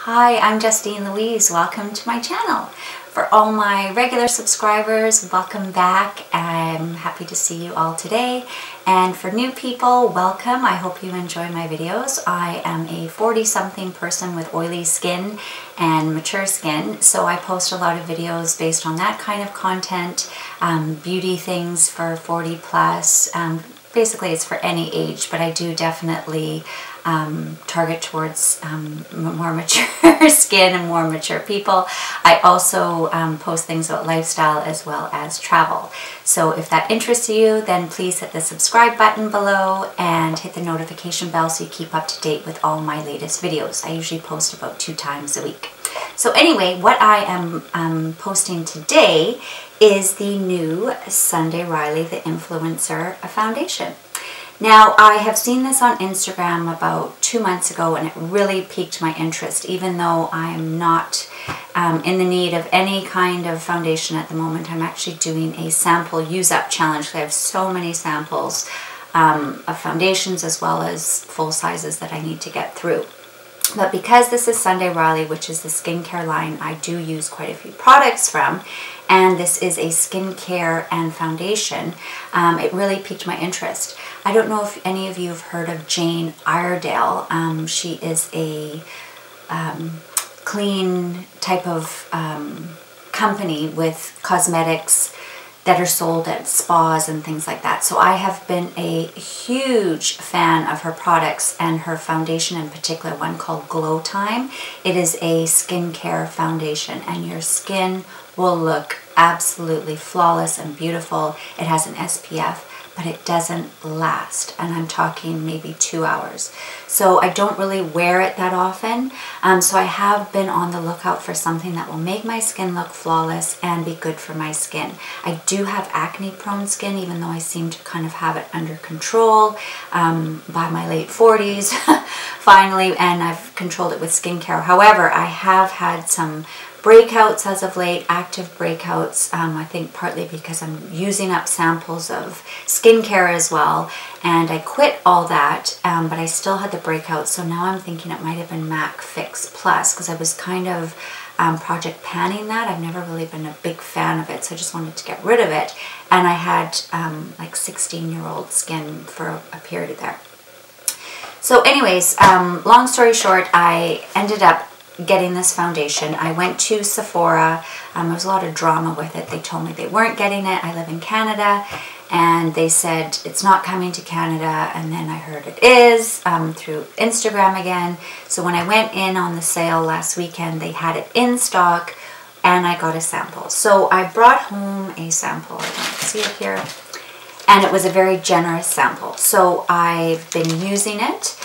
Hi, I'm Justine Louise. Welcome to my channel. For all my regular subscribers, welcome back. I'm happy to see you all today. And for new people, welcome. I hope you enjoy my videos. I am a 40-something person with oily skin and mature skin, so I post a lot of videos based on that kind of content, beauty things for 40 plus. Basically, it's for any age, but I do definitely target towards more mature skin and more mature people. I also post things about lifestyle as well as travel. So if that interests you, then please hit the subscribe button below and hit the notification bell so you keep up to date with all my latest videos. I usually post about 2 times a week. So anyway, what I am posting today is the new Sunday Riley the Influencer foundation. Now, I have seen this on Instagram about 2 months ago and it really piqued my interest, even though I'm not in the need of any kind of foundation at the moment. I'm actually doing a sample use-up challenge. I have so many samples of foundations as well as full sizes that I need to get through. But because this is Sunday Riley, which is the skincare line I do use quite a few products from, and this is a skincare and foundation, it really piqued my interest. I don't know if any of you have heard of Jane Iredale. She is a clean type of company with cosmetics that are sold at spas and things like that. So I have been a huge fan of her products and her foundation in particular, one called Glow Time. It is a skincare foundation and your skin will look absolutely flawless and beautiful. It has an SPF, but it doesn't last, and I'm talking maybe 2 hours. So I don't really wear it that often, so I have been on the lookout for something that will make my skin look flawless and be good for my skin. I do have acne-prone skin, even though I seem to kind of have it under control by my late 40s, finally, and I've controlled it with skincare. However, I have had some breakouts as of late, active breakouts, I think partly because I'm using up samples of skincare as well, and I quit all that, but I still had the breakouts, so now I'm thinking it might have been MAC Fix Plus, because I was kind of project panning that. I've never really been a big fan of it, so I just wanted to get rid of it, and I had like 16-year-old skin for a period there. So anyways, long story short, I ended up getting this foundation. I went to Sephora. There was a lot of drama with it. They told me they weren't getting it. I live in Canada, and they said it's not coming to Canada, and then I heard it is through Instagram again. So when I went in on the sale last weekend, they had it in stock, and I got a sample. So I brought home a sample. I don't see it here. And it was a very generous sample. So I've been using it,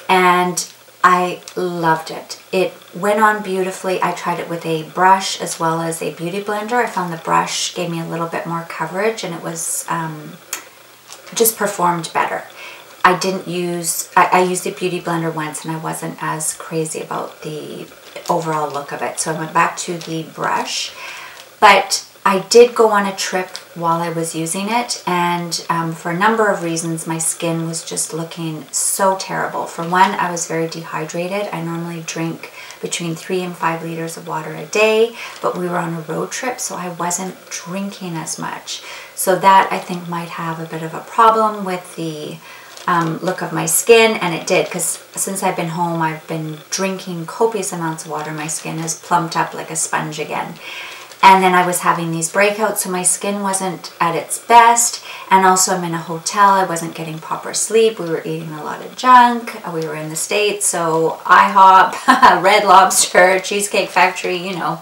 and I loved it. It went on beautifully. I tried it with a brush as well as a beauty blender. I found the brush gave me a little bit more coverage, and it was just performed better. I didn't use, I used a beauty blender once and I wasn't as crazy about the overall look of it. So I went back to the brush, but I did go on a trip while I was using it, and for a number of reasons my skin was just looking so terrible. For one, I was very dehydrated. I normally drink between 3 and 5 liters of water a day, but we were on a road trip, so I wasn't drinking as much. So that, I think, might have a bit of a problem with the look of my skin, and it did, because since I've been home, I've been drinking copious amounts of water. My skin has plumped up like a sponge again. And then I was having these breakouts, so my skin wasn't at its best. And also I'm in a hotel, I wasn't getting proper sleep. We were eating a lot of junk. We were in the States, so IHOP, Red Lobster, Cheesecake Factory, you know.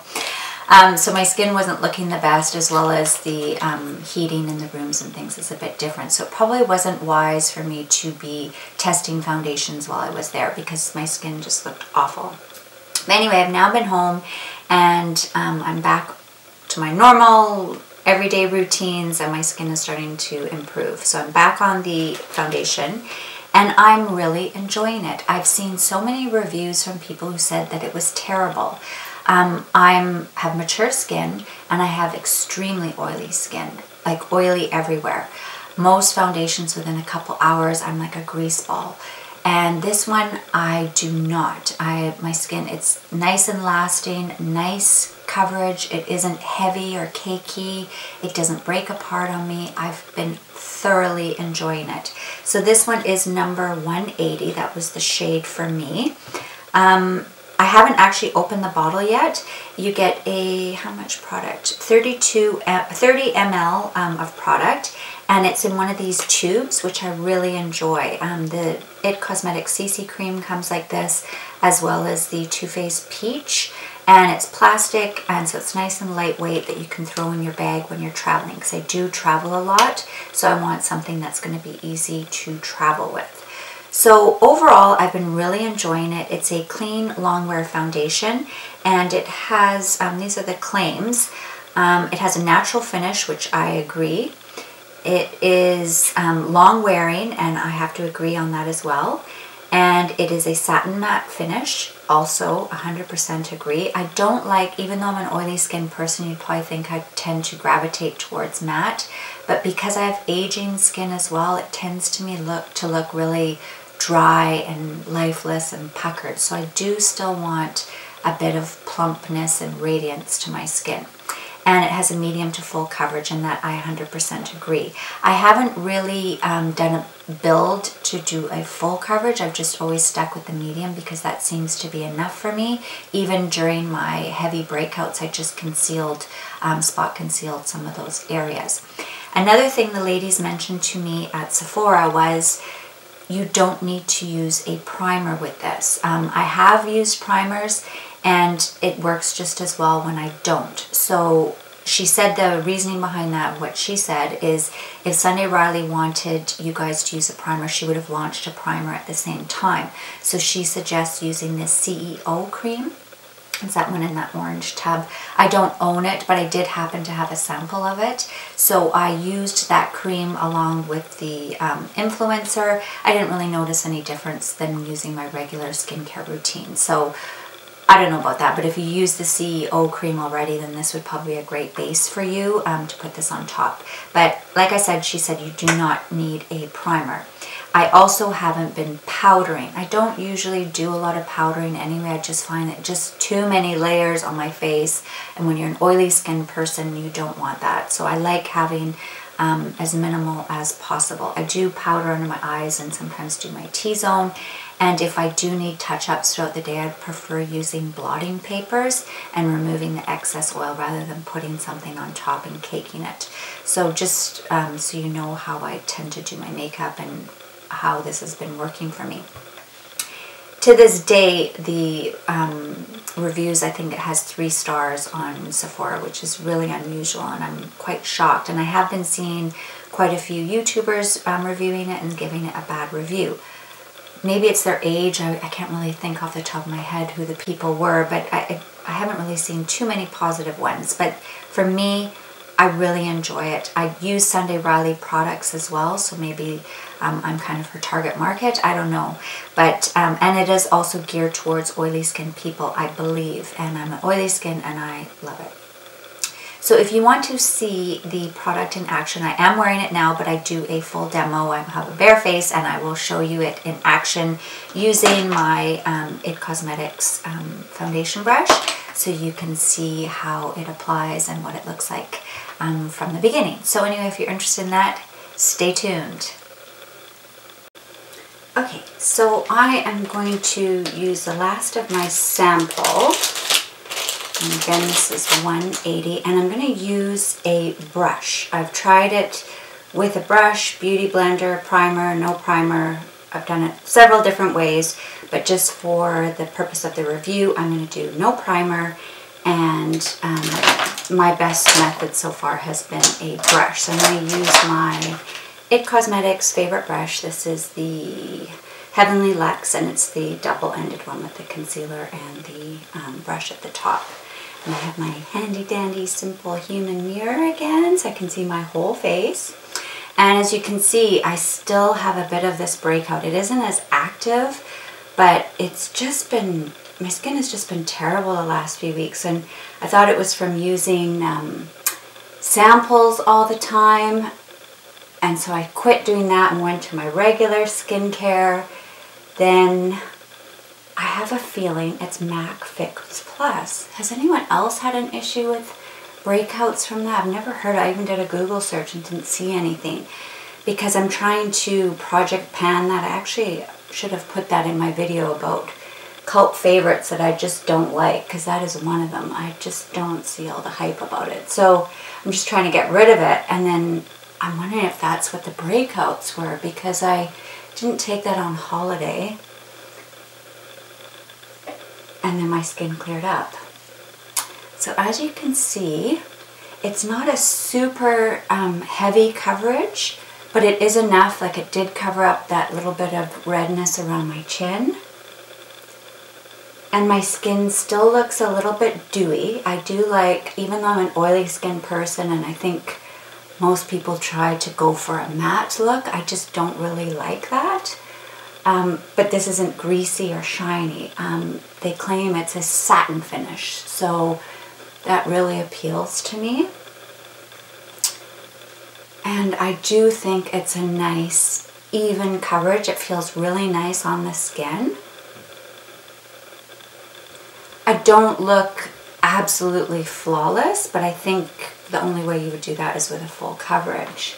So my skin wasn't looking the best, as well as the heating in the rooms and things is a bit different. So it probably wasn't wise for me to be testing foundations while I was there, because my skin just looked awful. But anyway, I've now been home, and I'm back to my normal everyday routines, and my skin is starting to improve. So I'm back on the foundation, and I'm really enjoying it. I've seen so many reviews from people who said that it was terrible. I have mature skin, and I have extremely oily skin, like oily everywhere. Most foundations within a couple hours, I'm like a grease ball. And this one I do not. My skin, it's nice and lasting, nice coverage. It isn't heavy or cakey. It doesn't break apart on me. I've been thoroughly enjoying it. So this one is number 180. That was the shade for me. I haven't actually opened the bottle yet. You get a, how much product? 30 ml of product, and it's in one of these tubes, which I really enjoy. The IT Cosmetics CC cream comes like this, as well as the Too Faced Peach, and it's plastic, and so it's nice and lightweight that you can throw in your bag when you're traveling, because I do travel a lot, so I want something that's going to be easy to travel with. So overall, I've been really enjoying it. It's a clean Longwear foundation, and it has, these are the claims, it has a natural finish, which I agree. It is long wearing, and I have to agree on that as well. And it is a satin matte finish, also 100% agree. I don't like, even though I'm an oily skin person, you'd probably think I tend to gravitate towards matte, but because I have aging skin as well, it tends to me to look really dry and lifeless and puckered. So I do still want a bit of plumpness and radiance to my skin. And it has a medium to full coverage, and that I 100% agree. I haven't really done a build to do a full coverage. I've just always stuck with the medium because that seems to be enough for me. Even during my heavy breakouts, I just concealed, spot concealed some of those areas. Another thing the ladies mentioned to me at Sephora was, you don't need to use a primer with this. I have used primers, and it works just as well when I don't. So she said the reasoning behind that, what she said is, if Sunday Riley wanted you guys to use a primer, she would have launched a primer at the same time. So she suggests using this CEO cream. It's that one in that orange tub. I don't own it, but I did happen to have a sample of it. So I used that cream along with the influencer. I didn't really notice any difference than using my regular skincare routine. So I don't know about that, but if you use the CEO cream already, then this would probably be a great base for you to put this on top. But like I said, she said you do not need a primer. I also haven't been powdering. I don't usually do a lot of powdering anyway. I just find that just too many layers on my face, and when you're an oily skin person, you don't want that. So I like having as minimal as possible. I do powder under my eyes and sometimes do my T-zone, and if I do need touch-ups throughout the day, I'd prefer using blotting papers and removing the excess oil rather than putting something on top and caking it. So just so you know how I tend to do my makeup and how this has been working for me. To this day, the reviews, I think it has 3 stars on Sephora, which is really unusual, and I'm quite shocked. And I have been seeing quite a few YouTubers reviewing it and giving it a bad review. Maybe it's their age. I can't really think off the top of my head who the people were, but I haven't really seen too many positive ones. But for me, I really enjoy it. I use Sunday Riley products as well, so maybe I'm kind of her target market. I don't know. But, and it is also geared towards oily skin people, I believe. And I'm an oily skin, and I love it. So if you want to see the product in action, I am wearing it now, but I do a full demo. I have a bare face, and I will show you it in action using my IT Cosmetics foundation brush, so you can see how it applies and what it looks like from the beginning. So anyway, if you're interested in that, stay tuned. Okay, so I am going to use the last of my sample. And again, this is 180, and I'm going to use a brush. I've tried it with a brush, beauty blender, primer, no primer. I've done it several different ways, but just for the purpose of the review, I'm going to do no primer, and my best method so far has been a brush. So I'm going to use my IT Cosmetics favorite brush. This is the Heavenly Luxe, and it's the double-ended one with the concealer and the brush at the top. And I have my handy dandy simple human mirror again, so I can see my whole face. And as you can see, I still have a bit of this breakout. It isn't as active, but it's just been, my skin has just been terrible the last few weeks. And I thought it was from using samples all the time. And so I quit doing that and went to my regular skincare. then I have a feeling it's MAC Fix Plus. Has anyone else had an issue with breakouts from that? I've never heard. I even did a Google search and didn't see anything, because I'm trying to project pan that. I actually should have put that in my video about cult favorites that I just don't like, because that is one of them. I just don't see all the hype about it. So I'm just trying to get rid of it, and then I'm wondering if that's what the breakouts were, because I didn't take that on holiday and then my skin cleared up. So as you can see, it's not a super heavy coverage, but it is enough. Like, it did cover up that little bit of redness around my chin. And my skin still looks a little bit dewy. I do like, even though I'm an oily skin person, and I think most people try to go for a matte look, I just don't really like that. But this isn't greasy or shiny. They claim it's a satin finish, so that really appeals to me. And I do think it's a nice, even coverage. It feels really nice on the skin. I don't look absolutely flawless, but I think the only way you would do that is with a full coverage.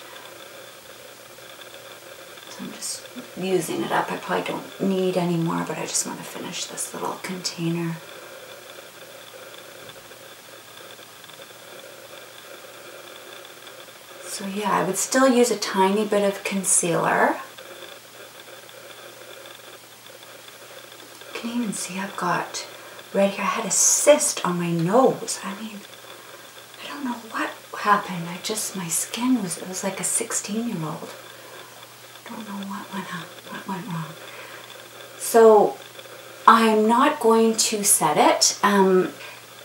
So I'm just using it up. I probably don't need any more, but I just want to finish this little container. So yeah, I would still use a tiny bit of concealer. You can even see I've got red here. I had a cyst on my nose. I mean, I don't know what happened. My skin was, it was like a 16-year-old. I don't know what went wrong. So I'm not going to set it.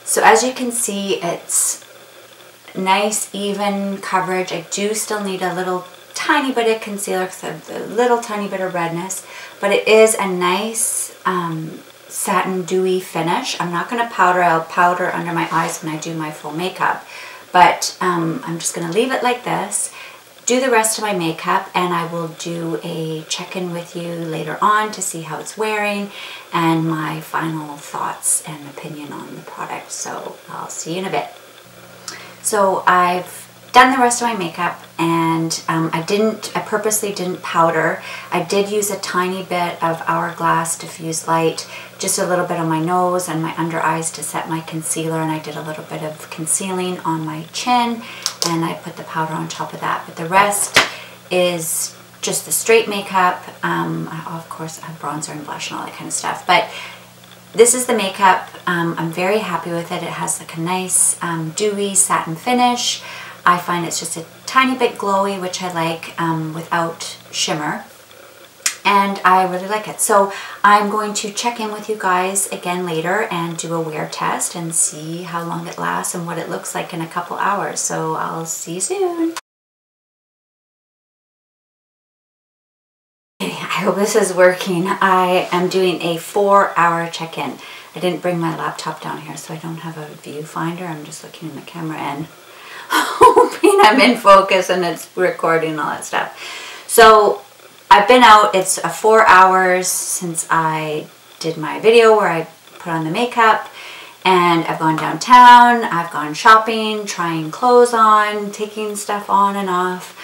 So as you can see, it's nice, even coverage. I do still need a little tiny bit of concealer because I have a little tiny bit of redness, but it is a nice satin dewy finish. I'm not going to powder. I'll powder under my eyes when I do my full makeup, but I'm just going to leave it like this, do the rest of my makeup, and I will do a check-in with you later on to see how it's wearing and my final thoughts and opinion on the product. So I'll see you in a bit. So I've done the rest of my makeup, and I purposely didn't powder. I did use a tiny bit of Hourglass Diffused Light, just a little bit on my nose and my under eyes to set my concealer, and I did a little bit of concealing on my chin, and I put the powder on top of that. But the rest is just the straight makeup. Of course, I have bronzer and blush and all that kind of stuff, but this is the makeup. I'm very happy with it. It has like a nice dewy satin finish. I find it's just a tiny bit glowy, which I like, without shimmer. And I really like it. So I'm going to check in with you guys again later and do a wear test and see how long it lasts and what it looks like in a couple hours. So I'll see you soon. I hope this is working. I am doing a 4-hour check-in. I didn't bring my laptop down here, so I don't have a viewfinder. I'm just looking in the camera and hoping I'm in focus and it's recording and all that stuff. So I've been out. It's 4 hours since I did my video where I put on the makeup, and I've gone downtown, I've gone shopping, trying clothes on, taking stuff on and off.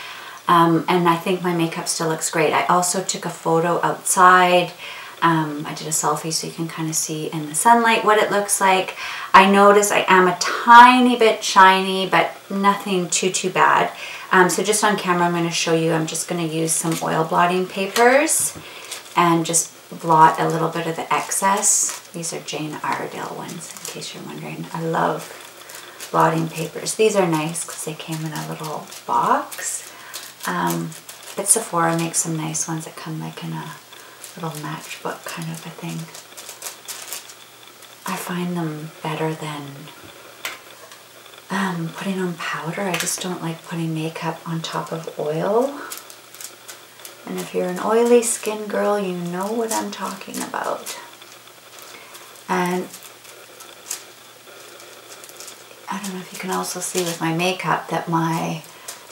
And I think my makeup still looks great. I also took a photo outside. I did a selfie so you can kind of see in the sunlight what it looks like. I notice I am a tiny bit shiny, but nothing too bad. So just on camera, I'm going to show you. I'm just going to use some oil blotting papers and just blot a little bit of the excess. These are Jane Iredale ones, in case you're wondering. I love blotting papers. These are nice because they came in a little box. But Sephora makes some nice ones that come like in a little matchbook kind of a thing. I find them better than putting on powder. I just don't like putting makeup on top of oil. And if you're an oily skin girl, you know what I'm talking about. And I don't know if you can also see with my makeup that my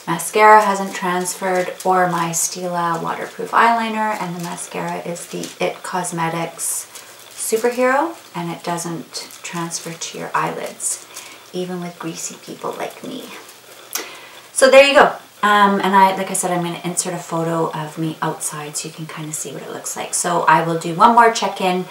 mascara hasn't transferred, or my Stila waterproof eyeliner, and the mascara is the It Cosmetics Superhero, and it doesn't transfer to your eyelids, even with greasy people like me. So there you go. And like I said, I'm going to insert a photo of me outside so you can kind of see what it looks like. So I will do one more check-in,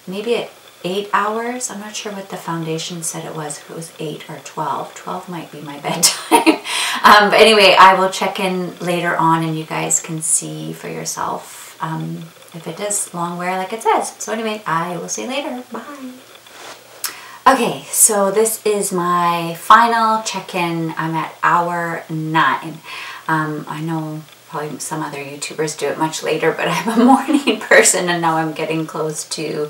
maybe at 8 hours. I'm not sure what the foundation said it was, if it was 8 or 12. 12 might be my bedtime. But anyway, I will check in later on and you guys can see for yourself if it is long wear like it says. So anyway, I will see you later. Bye. Okay, so this is my final check-in. I'm at hour 9. I know probably some other YouTubers do it much later, but I'm a morning person and now I'm getting close to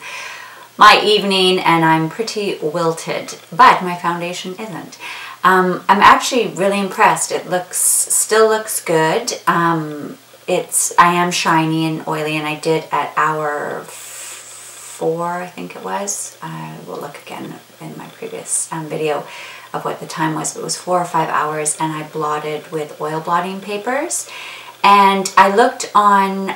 my evening and I'm pretty wilted, but my foundation isn't. I'm actually really impressed. It still looks good. I am shiny and oily, and I did at hour 4, I think it was. I will look again in my previous video of what the time was. It was 4 or 5 hours, and I blotted with oil blotting papers. And I looked on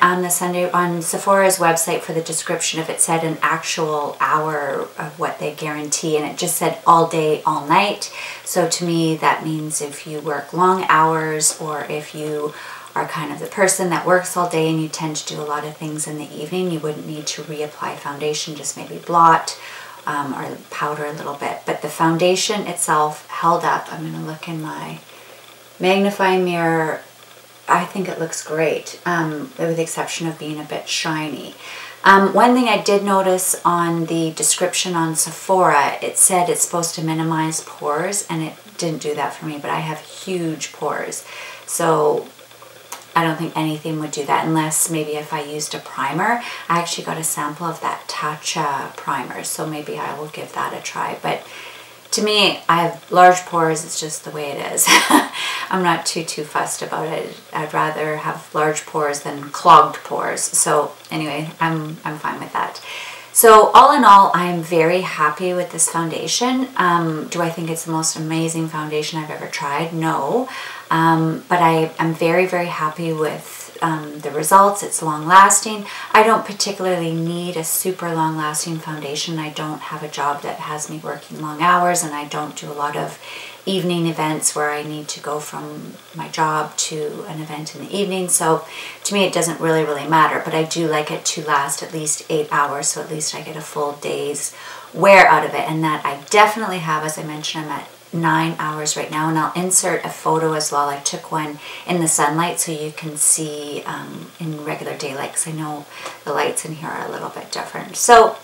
Sephora's website for the description if it said an actual hour of what they guarantee, and it just said all day, all night. So to me, that means if you work long hours, or if you are kind of the person that works all day and you tend to do a lot of things in the evening, you wouldn't need to reapply foundation, just maybe blot or powder a little bit. But the foundation itself held up. I'm going to look in my magnifying mirror. I think it looks great, with the exception of being a bit shiny. One thing I did notice on the description on Sephora, it said it's supposed to minimize pores, and it didn't do that for me, but I have huge pores. So I don't think anything would do that, unless maybe if I used a primer. I actually got a sample of that Tatcha primer, so maybe I will give that a try. But to me, I have large pores. It's just the way it is. I'm not too fussed about it. I'd rather have large pores than clogged pores. So anyway, I'm fine with that. So all in all, I'm very happy with this foundation. Do I think it's the most amazing foundation I've ever tried? No. But I'm very, very happy with the results. It's long lasting. I don't particularly need a super long lasting foundation. I don't have a job that has me working long hours, and I don't do a lot of evening events where I need to go from my job to an event in the evening. So to me, it doesn't really matter, but I do like it to last at least 8 hours, so at least I get a full day's wear out of it. And that I definitely have. As I mentioned, I'm at 9 hours right now, and I'll insert a photo as well. I took one in the sunlight so you can see in regular daylight, because I know the lights in here are a little bit different. So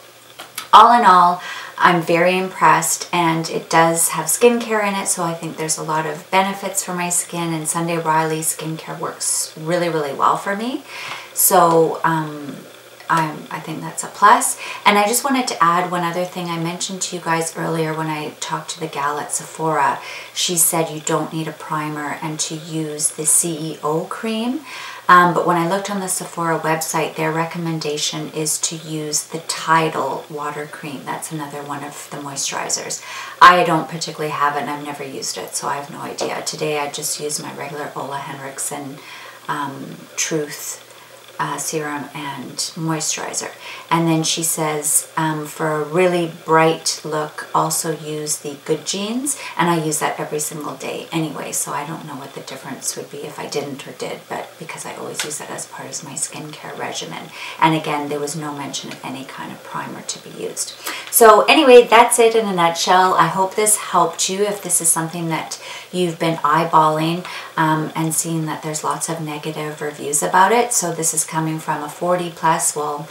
all in all, I'm very impressed, and it does have skincare in it, so I think there's a lot of benefits for my skin, and Sunday Riley skincare works really well for me. So I think that's a plus. And I just wanted to add one other thing. I mentioned to you guys earlier when I talked to the gal at Sephora. She said you don't need a primer and to use the CEO cream. But when I looked on the Sephora website, their recommendation is to use the Tidal water cream. That's another one of the moisturizers. I don't particularly have it, and I've never used it, so I have no idea. Today I just used my regular Ole Henriksen Truth serum and moisturizer. And then she says for a really bright look, also use the Good Genes, and I use that every single day anyway, so I don't know what the difference would be if I didn't or did, but because I always use that as part of my skincare regimen. And again, there was no mention of any kind of primer to be used. So anyway, that's it in a nutshell. I hope this helped you if this is something that you've been eyeballing and seeing that there's lots of negative reviews about it. So this is coming from a 40 plus, well,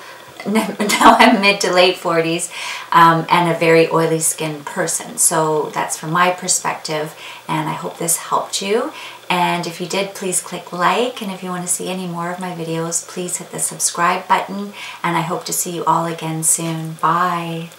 now I'm mid to late 40s, and a very oily skin person. So that's from my perspective, and I hope this helped you. And if you did, please click like, and if you want to see any more of my videos, please hit the subscribe button, and I hope to see you all again soon. Bye!